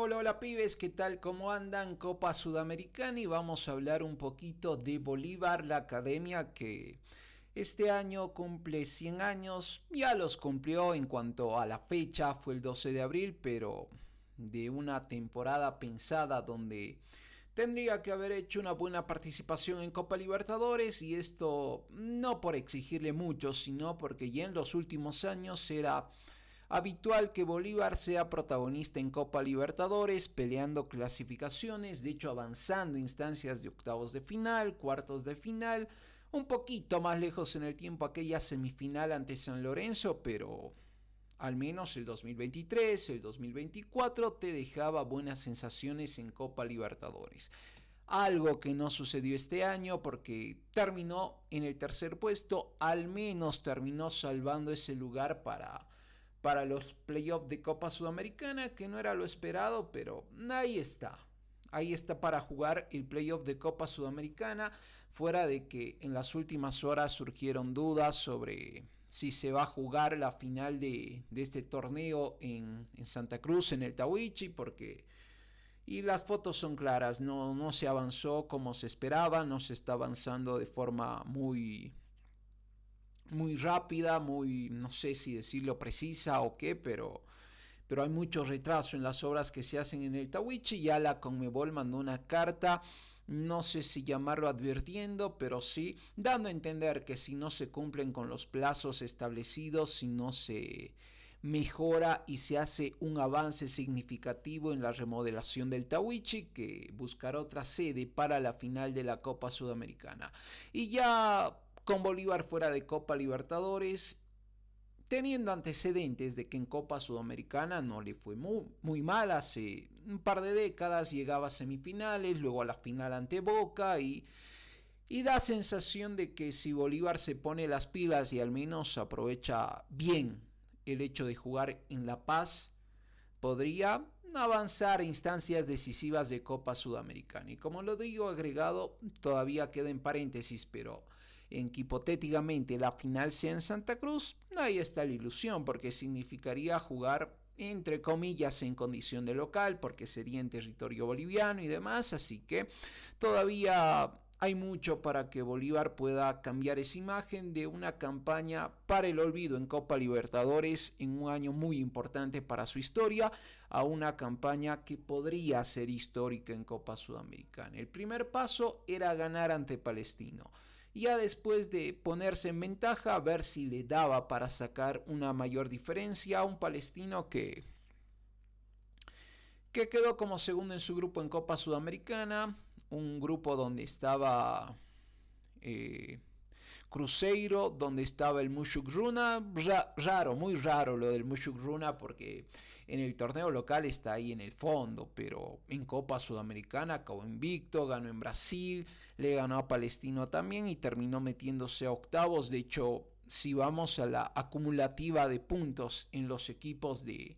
Hola, hola pibes, ¿qué tal? ¿Cómo andan? Copa Sudamericana y vamos a hablar un poquito de Bolívar, la academia que este año cumple 100 años. Ya los cumplió en cuanto a la fecha, fue el 12 de abril, pero de una temporada pensada donde tendría que haber hecho una buena participación en Copa Libertadores, y esto no por exigirle mucho, sino porque ya en los últimos años era habitual que Bolívar sea protagonista en Copa Libertadores, peleando clasificaciones, de hecho avanzando instancias de octavos de final, cuartos de final, un poquito más lejos en el tiempo aquella semifinal ante San Lorenzo, pero al menos el 2023, el 2024 te dejaba buenas sensaciones en Copa Libertadores. Algo que no sucedió este año porque terminó en el tercer puesto, al menos terminó salvando ese lugar para los playoffs de Copa Sudamericana, que no era lo esperado, pero ahí está. Ahí está para jugar el playoff de Copa Sudamericana, fuera de que en las últimas horas surgieron dudas sobre si se va a jugar la final de este torneo en Santa Cruz, en el Tawichi, porque y las fotos son claras, no se avanzó como se esperaba, no se está avanzando de forma muy rápida, muy, no sé si decirlo precisa o qué, pero hay mucho retraso en las obras que se hacen en el Tawichi. Ya la Conmebol mandó una carta, no sé si llamarlo advirtiendo, pero sí dando a entender que si no se cumplen con los plazos establecidos, si no se mejora y se hace un avance significativo en la remodelación del Tawichi, que buscará otra sede para la final de la Copa Sudamericana. Y ya con Bolívar fuera de Copa Libertadores, teniendo antecedentes de que en Copa Sudamericana no le fue muy mal, hace un par de décadas llegaba a semifinales, luego a la final ante Boca, y da sensación de que si Bolívar se pone las pilas y al menos aprovecha bien el hecho de jugar en La Paz, podría avanzar a instancias decisivas de Copa Sudamericana. Y como lo digo agregado, todavía queda en paréntesis, pero en que hipotéticamente la final sea en Santa Cruz, ahí está la ilusión, porque significaría jugar entre comillas en condición de local, porque sería en territorio boliviano y demás, así que todavía hay mucho para que Bolívar pueda cambiar esa imagen de una campaña para el olvido en Copa Libertadores en un año muy importante para su historia, a una campaña que podría ser histórica en Copa Sudamericana. El primer paso era ganar ante Palestino. Ya después de ponerse en ventaja, a ver si le daba para sacar una mayor diferencia a un Palestino que quedó como segundo en su grupo en Copa Sudamericana, un grupo donde estaba eh, Cruzeiro, donde estaba el Mushuk Runa. Raro, muy raro lo del Mushuk Runa, porque en el torneo local está ahí en el fondo, pero en Copa Sudamericana acabó invicto, ganó en Brasil, le ganó a Palestino también y terminó metiéndose a octavos. De hecho, si vamos a la acumulativa de puntos en los equipos de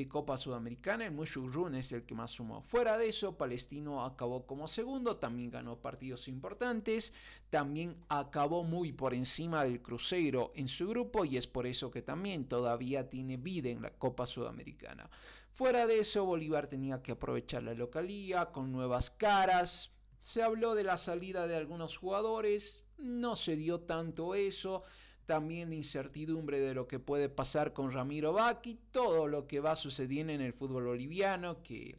Copa Sudamericana, el Mushurrun es el que más sumó. Fuera de eso, Palestino acabó como segundo, también ganó partidos importantes, también acabó muy por encima del Cruzeiro en su grupo, y es por eso que también todavía tiene vida en la Copa Sudamericana. Fuera de eso, Bolívar tenía que aprovechar la localía con nuevas caras. Se habló de la salida de algunos jugadores, no se dio tanto eso. También la incertidumbre de lo que puede pasar con Ramiro Bacchi, todo lo que va sucediendo en el fútbol boliviano, que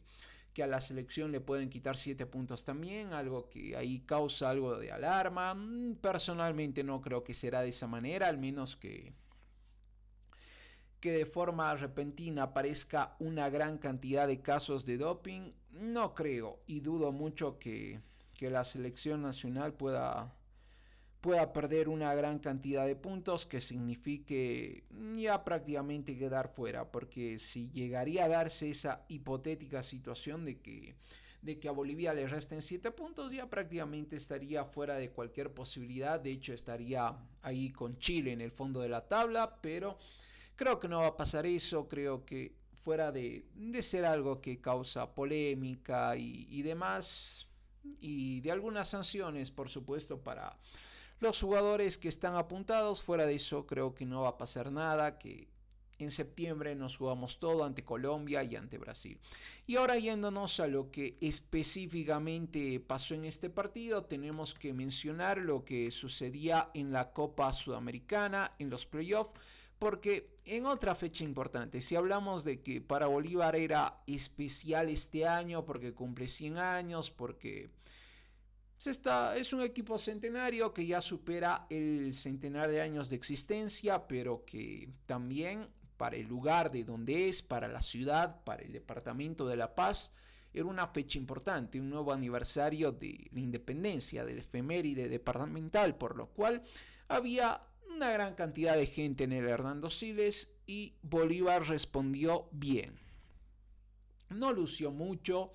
a la selección le pueden quitar 7 puntos también, algo que ahí causa algo de alarma. Personalmente no creo que será de esa manera, al menos que de forma repentina aparezca una gran cantidad de casos de doping, no creo, y dudo mucho que la selección nacional pueda perder una gran cantidad de puntos que signifique ya prácticamente quedar fuera, porque si llegaría a darse esa hipotética situación de que a Bolivia le resten 7 puntos, ya prácticamente estaría fuera de cualquier posibilidad. De hecho, estaría ahí con Chile en el fondo de la tabla, pero creo que no va a pasar eso. Creo que fuera de ser algo que causa polémica y demás, y de algunas sanciones, por supuesto, para los jugadores que están apuntados, fuera de eso creo que no va a pasar nada, que En septiembre nos jugamos todo ante Colombia y ante Brasil. Y ahora yéndonos a lo que específicamente pasó en este partido, tenemos que mencionar lo que sucedía en la Copa Sudamericana, en los playoffs, porque en otra fecha importante, si hablamos de que para Bolívar era especial este año porque cumple 100 años, porque es un equipo centenario que ya supera el centenar de años de existencia, pero que también para el lugar de donde es, para la ciudad, para el departamento de La Paz, era una fecha importante, un nuevo aniversario de la independencia, del efeméride departamental, por lo cual había una gran cantidad de gente en el Hernando Siles y Bolívar respondió bien. No lució mucho,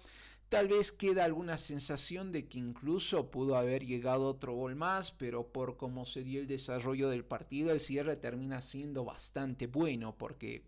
tal vez queda alguna sensación de que incluso pudo haber llegado otro gol más, pero por cómo se dio el desarrollo del partido, el cierre termina siendo bastante bueno porque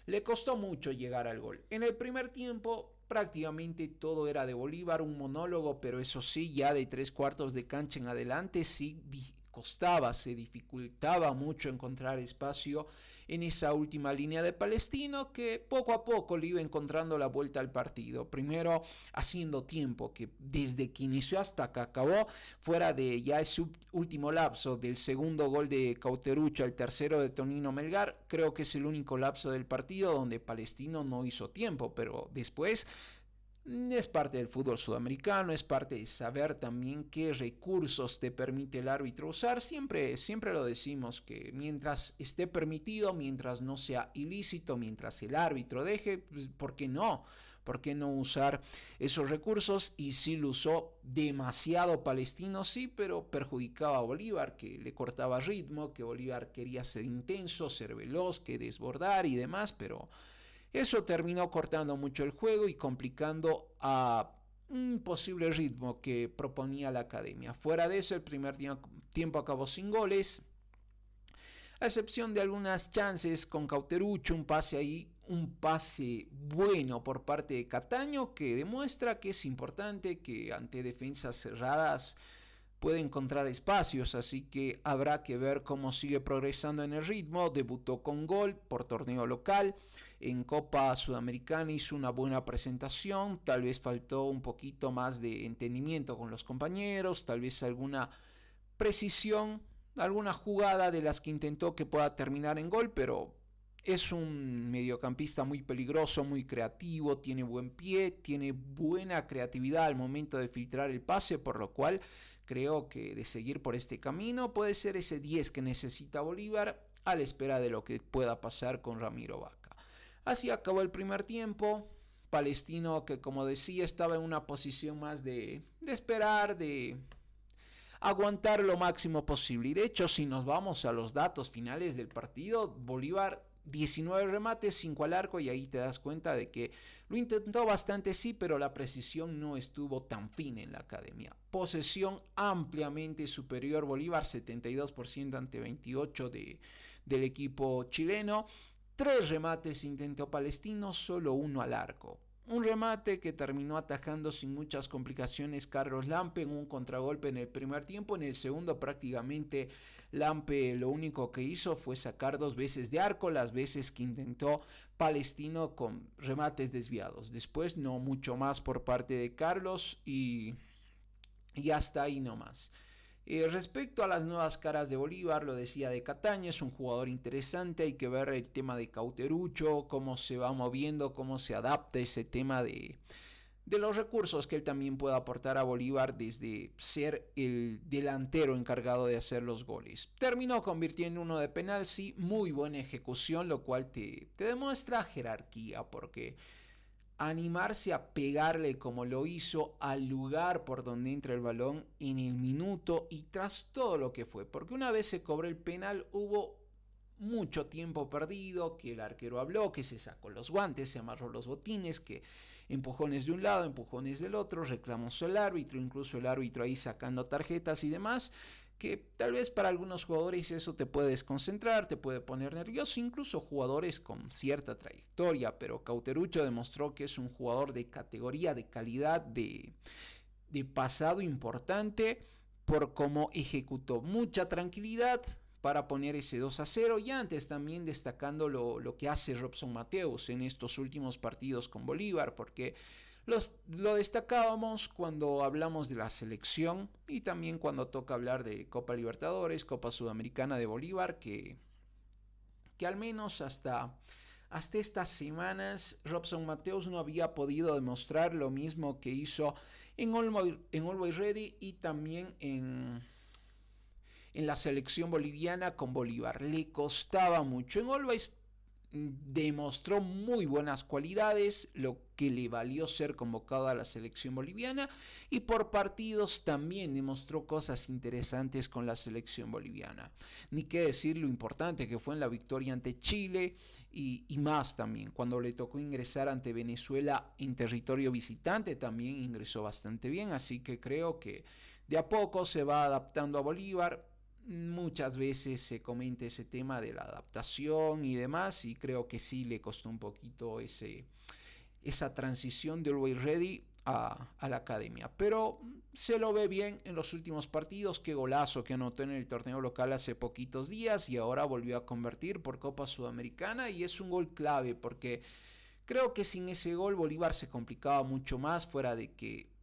le costó mucho llegar al gol. En el primer tiempo prácticamente todo era de Bolívar, un monólogo, pero eso sí, ya de 3/4 de cancha en adelante sí costaba, se dificultaba mucho encontrar espacio en esa última línea de Palestino que poco a poco le iba encontrando la vuelta al partido. Primero haciendo tiempo, que desde que inició hasta que acabó, fuera de ya ese último lapso del segundo gol de Cauterucho al tercero de Tonino Melgar, creo que es el único lapso del partido donde Palestino no hizo tiempo, pero después es parte del fútbol sudamericano, es parte de saber también qué recursos te permite el árbitro usar. Siempre lo decimos que mientras esté permitido, mientras no sea ilícito, mientras el árbitro deje, pues, ¿por qué no? ¿Por qué no usar esos recursos? Y sí lo usó demasiado Palestino, sí, pero perjudicaba a Bolívar, que le cortaba ritmo, que Bolívar quería ser intenso, ser veloz, que desbordar y demás, pero eso terminó cortando mucho el juego y complicando a un posible ritmo que proponía la academia. Fuera de eso, el primer tiempo acabó sin goles, a excepción de algunas chances con Cauterucho, un pase bueno por parte de Cataño que demuestra que es importante que ante defensas cerradas puede encontrar espacios, así que habrá que ver cómo sigue progresando en el ritmo. Debutó con gol por torneo local, en Copa Sudamericana hizo una buena presentación, tal vez faltó un poquito más de entendimiento con los compañeros, tal vez alguna precisión, alguna jugada de las que intentó que pueda terminar en gol, pero es un mediocampista muy peligroso, muy creativo, tiene buen pie, tiene buena creatividad al momento de filtrar el pase, por lo cual creo que de seguir por este camino puede ser ese 10 que necesita Bolívar a la espera de lo que pueda pasar con Ramiro Vaca. Así acabó el primer tiempo. Palestino, que como decía estaba en una posición más de esperar, de aguantar lo máximo posible. Y de hecho, si nos vamos a los datos finales del partido, Bolívar 19 remates, 5 al arco, y ahí te das cuenta de que lo intentó bastante, sí, pero la precisión no estuvo tan fina en la academia. Posesión ampliamente superior, Bolívar 72% ante 28% del equipo chileno. 3 remates intentó Palestino, solo 1 al arco. Un remate que terminó atajando sin muchas complicaciones Carlos Lampe en un contragolpe en el primer tiempo. En el segundo prácticamente Lampe lo único que hizo fue sacar 2 veces de arco, las veces que intentó Palestino con remates desviados. Después no mucho más por parte de Carlos y hasta ahí nomás. Respecto a las nuevas caras de Bolívar, lo decía de Cataña, es un jugador interesante, hay que ver el tema de Cauterucho, cómo se va moviendo, cómo se adapta ese tema de los recursos que él también puede aportar a Bolívar desde ser el delantero encargado de hacer los goles. Terminó convirtiendo uno de penal, sí, muy buena ejecución, lo cual te demuestra jerarquía, porque animarse a pegarle como lo hizo al lugar por donde entra el balón en el minuto y tras todo lo que fue, porque una vez se cobró el penal hubo mucho tiempo perdido, que el arquero habló, que se sacó los guantes, se amarró los botines, que empujones de un lado, empujones del otro, reclamos el árbitro, incluso el árbitro ahí sacando tarjetas y demás, que tal vez para algunos jugadores eso te puede desconcentrar, te puede poner nervioso, incluso jugadores con cierta trayectoria, pero Cauterucho demostró que es un jugador de categoría, de calidad, de pasado importante, por cómo ejecutó mucha tranquilidad, para poner ese 2-0, y antes también destacando lo que hace Robson Mateus en estos últimos partidos con Bolívar, porque lo destacábamos cuando hablamos de la selección y también cuando toca hablar de Copa Libertadores, Copa Sudamericana de Bolívar, que al menos hasta estas semanas Robson Mateus no había podido demostrar lo mismo que hizo en Always Ready y también en la selección boliviana con Bolívar. Le costaba mucho. En Always demostró muy buenas cualidades, lo que le valió ser convocado a la selección boliviana, y por partidos también demostró cosas interesantes con la selección boliviana. Ni qué decir lo importante que fue en la victoria ante Chile y más también. Cuando le tocó ingresar ante Venezuela en territorio visitante también ingresó bastante bien, así que creo que de a poco se va adaptando a Bolívar. Muchas veces se comenta ese tema de la adaptación y demás, y creo que sí le costó un poquito esa transición de Always Ready a la academia. Pero se lo ve bien en los últimos partidos. Qué golazo que anotó en el torneo local hace poquitos días y ahora volvió a convertir por Copa Sudamericana, y es un gol clave porque creo que sin ese gol Bolívar se complicaba mucho más, fuera de que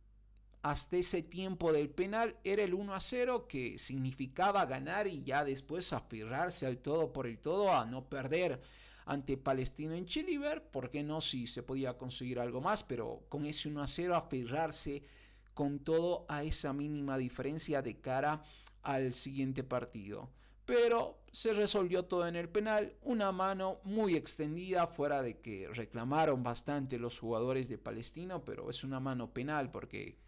hasta ese tiempo del penal era el 1-0, que significaba ganar y ya después aferrarse al todo por el todo, a no perder ante Palestino en Chile, y ver por qué no, si se podía conseguir algo más, pero con ese 1-0 aferrarse con todo a esa mínima diferencia de cara al siguiente partido. Pero se resolvió todo en el penal, una mano muy extendida, fuera de que reclamaron bastante los jugadores de Palestino, pero es una mano penal porque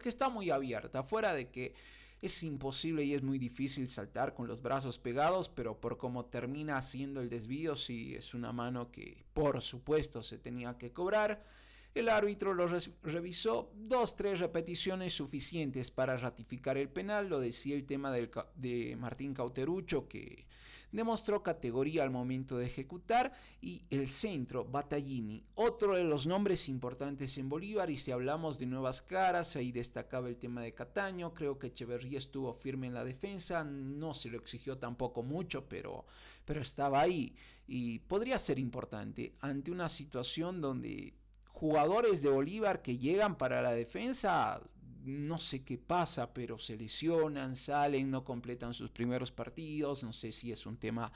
está muy abierta, fuera de que es imposible y es muy difícil saltar con los brazos pegados, pero por cómo termina haciendo el desvío, sí es una mano que por supuesto se tenía que cobrar. El árbitro lo revisó, 2-3 repeticiones suficientes para ratificar el penal. Lo decía el tema de Martín Cauterucho, que demostró categoría al momento de ejecutar, y el centro, Battaglini, otro de los nombres importantes en Bolívar. Y si hablamos de nuevas caras, ahí destacaba el tema de Cataño. Creo que Echeverría estuvo firme en la defensa, no se lo exigió tampoco mucho, pero estaba ahí y podría ser importante ante una situación donde jugadores de Bolívar que llegan para la defensa, no sé qué pasa, pero se lesionan, salen, no completan sus primeros partidos. No sé si es un tema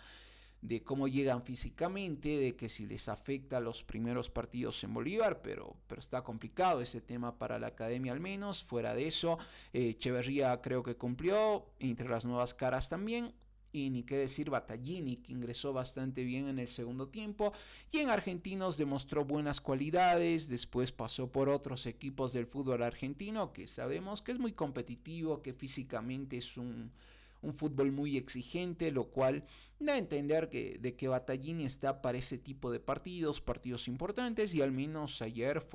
de cómo llegan físicamente, de que si les afecta los primeros partidos en Bolívar, pero está complicado ese tema para la academia al menos. Fuera de eso, Echeverría creo que cumplió, entre las nuevas caras también. Y ni qué decir Battaglini, que ingresó bastante bien en el segundo tiempo, y en Argentinos demostró buenas cualidades. Después pasó por otros equipos del fútbol argentino, que sabemos que es muy competitivo, que físicamente es un fútbol muy exigente, lo cual da a entender de que Battaglini está para ese tipo de partidos importantes, y al menos ayer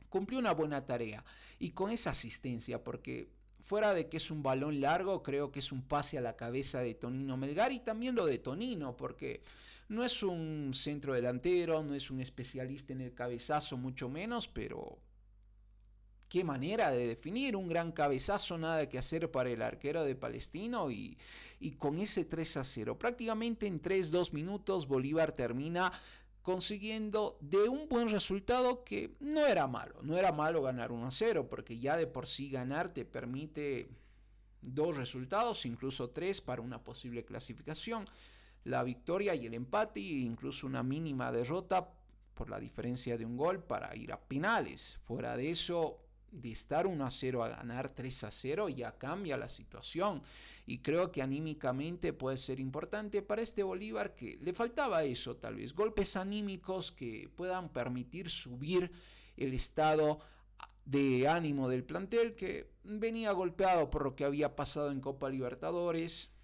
cumplió una buena tarea. Y con esa asistencia, porque fuera de que es un balón largo, creo que es un pase a la cabeza de Tonino Melgar, y también lo de Tonino, porque no es un centro delantero, no es un especialista en el cabezazo, mucho menos, pero qué manera de definir, un gran cabezazo, nada que hacer para el arquero de Palestino, y con ese 3-0, prácticamente en 3-2 minutos, Bolívar termina consiguiendo de un buen resultado, que no era malo ganar 1-0, porque ya de por sí ganar te permite dos resultados, incluso tres para una posible clasificación: la victoria y el empate, e incluso una mínima derrota por la diferencia de un gol para ir a penales. Fuera de eso, de estar 1-0 a ganar 3-0 ya cambia la situación, y creo que anímicamente puede ser importante para este Bolívar, que le faltaba eso, tal vez golpes anímicos que puedan permitir subir el estado de ánimo del plantel, que venía golpeado por lo que había pasado en Copa Libertadores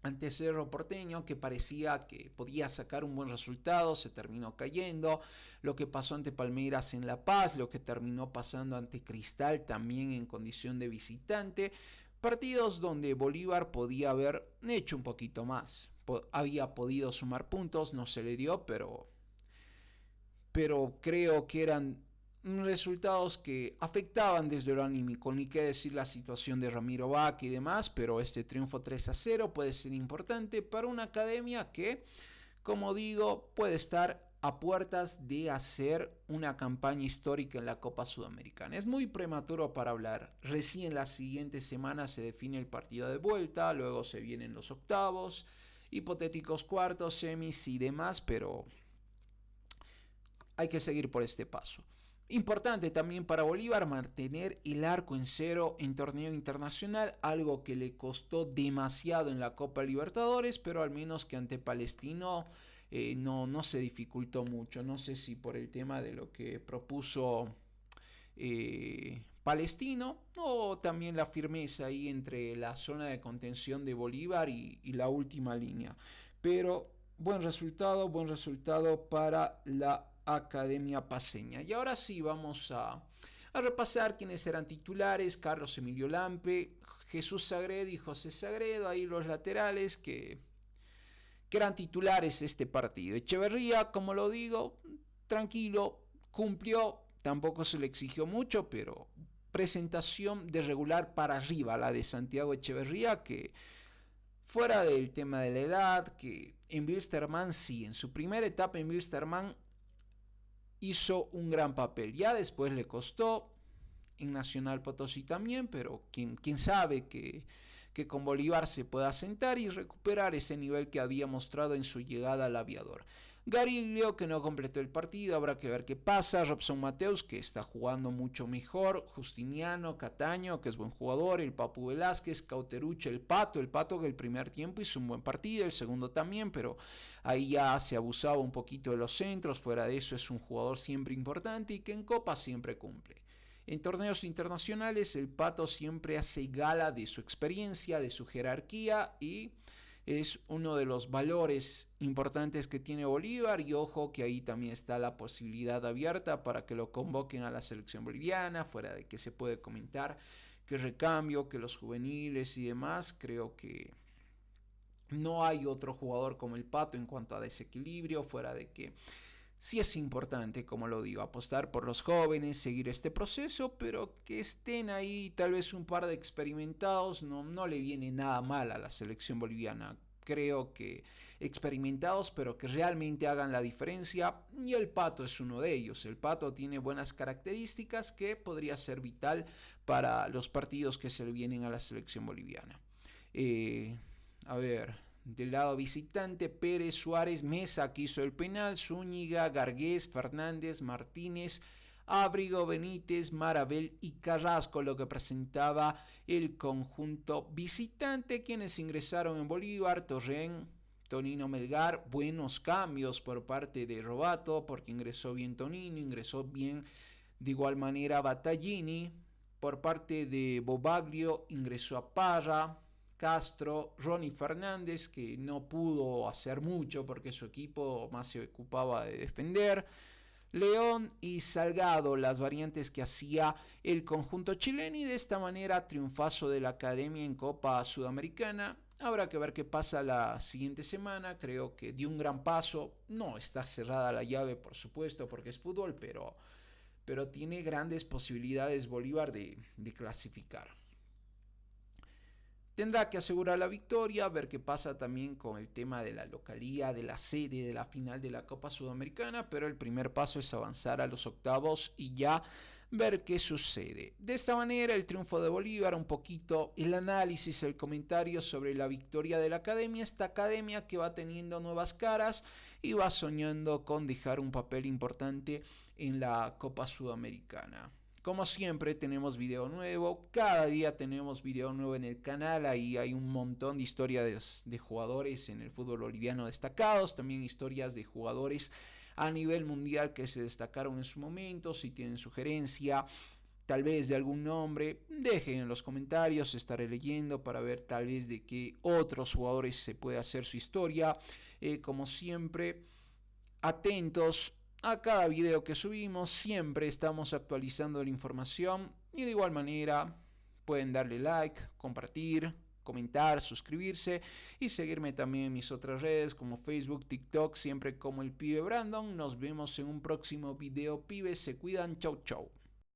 ante Cerro Porteño, que parecía que podía sacar un buen resultado, se terminó cayendo. Lo que pasó ante Palmeiras en La Paz, lo que terminó pasando ante Cristal también en condición de visitante. Partidos donde Bolívar podía haber hecho un poquito más. Había podido sumar puntos, no se le dio, pero creo que eran resultados que afectaban desde lo anímico, ni qué decir la situación de Ramiro Vaca y demás, pero este triunfo 3-0 puede ser importante para una academia que, como digo, puede estar a puertas de hacer una campaña histórica en la Copa Sudamericana. Es muy prematuro para hablar. Recién la siguiente semana se define el partido de vuelta, luego se vienen los octavos, hipotéticos cuartos, semis y demás, pero hay que seguir por este paso. Importante también para Bolívar mantener el arco en cero en torneo internacional, algo que le costó demasiado en la Copa Libertadores, pero al menos que ante Palestino no se dificultó mucho. No sé si por el tema de lo que propuso Palestino o también la firmeza ahí entre la zona de contención de Bolívar y la última línea. Pero buen resultado para la Academia Paceña. Y ahora sí vamos a repasar quiénes eran titulares: Carlos Emilio Lampe, Jesús Sagredo y José Sagredo, ahí los laterales que eran titulares este partido. Echeverría, como lo digo, tranquilo, cumplió, tampoco se le exigió mucho, pero presentación de regular para arriba la de Santiago Echeverría, que fuera del tema de la edad, que en Wilstermann sí, en su primera etapa en Wilstermann hizo un gran papel. Ya después le costó, en Nacional Potosí también, pero quién sabe que con Bolívar se pueda sentar y recuperar ese nivel que había mostrado en su llegada al Aviador. Gariglio, que no completó el partido, habrá que ver qué pasa. Robson Mateus, que está jugando mucho mejor. Justiniano, Cataño, que es buen jugador. El Papu Velázquez, Cauterucho, el Pato que el primer tiempo hizo un buen partido, el segundo también, pero ahí ya se abusaba un poquito de los centros. Fuera de eso es un jugador siempre importante y que en Copa siempre cumple. En torneos internacionales el Pato siempre hace gala de su experiencia, de su jerarquía, y es uno de los valores importantes que tiene Bolívar. Y ojo que ahí también está la posibilidad abierta para que lo convoquen a la selección boliviana, fuera de que se puede comentar que recambio, que los juveniles y demás. Creo que no hay otro jugador como el Pato en cuanto a desequilibrio, fuera de que sí es importante, como lo digo, apostar por los jóvenes, seguir este proceso, pero que estén ahí tal vez un par de experimentados, no le viene nada mal a la selección boliviana. Creo que experimentados, pero que realmente hagan la diferencia, y el Pato es uno de ellos. El Pato tiene buenas características que podría ser vital para los partidos que se le vienen a la selección boliviana. A ver... Del lado visitante, Pérez, Suárez, Mesa, que hizo el penal, Zúñiga, Gargués, Fernández, Martínez, Ábrigo, Benítez, Marabel y Carrasco, lo que presentaba el conjunto visitante. Quienes ingresaron en Bolívar: Torren, Tonino, Melgar. Buenos cambios por parte de Robato, porque ingresó bien Tonino, ingresó bien de igual manera Battaglini. Por parte de Bobaglio ingresó a Parra, Castro, Ronnie Fernández, que no pudo hacer mucho porque su equipo más se ocupaba de defender. León y Salgado, las variantes que hacía el conjunto chileno, y de esta manera triunfazo de la Academia en Copa Sudamericana. Habrá que ver qué pasa la siguiente semana. Creo que dio un gran paso. No está cerrada la llave, por supuesto, porque es fútbol, pero tiene grandes posibilidades Bolívar de clasificar. Tendrá que asegurar la victoria, ver qué pasa también con el tema de la localía, de la sede de la final de la Copa Sudamericana, pero el primer paso es avanzar a los octavos y ya ver qué sucede. De esta manera, el triunfo de Bolívar, un poquito el análisis, el comentario sobre la victoria de la Academia, esta Academia que va teniendo nuevas caras y va soñando con dejar un papel importante en la Copa Sudamericana. Como siempre tenemos video nuevo, cada día tenemos video nuevo en el canal, ahí hay un montón de historias de jugadores en el fútbol boliviano destacados, también historias de jugadores a nivel mundial que se destacaron en su momento. Si tienen sugerencia tal vez de algún nombre, dejen en los comentarios, estaré leyendo para ver tal vez de qué otros jugadores se puede hacer su historia. Como siempre, atentos a cada video que subimos, siempre estamos actualizando la información, y de igual manera pueden darle like, compartir, comentar, suscribirse y seguirme también en mis otras redes como Facebook, TikTok, siempre como el Pibe Brandon. Nos vemos en un próximo video, pibes, se cuidan, chau chau.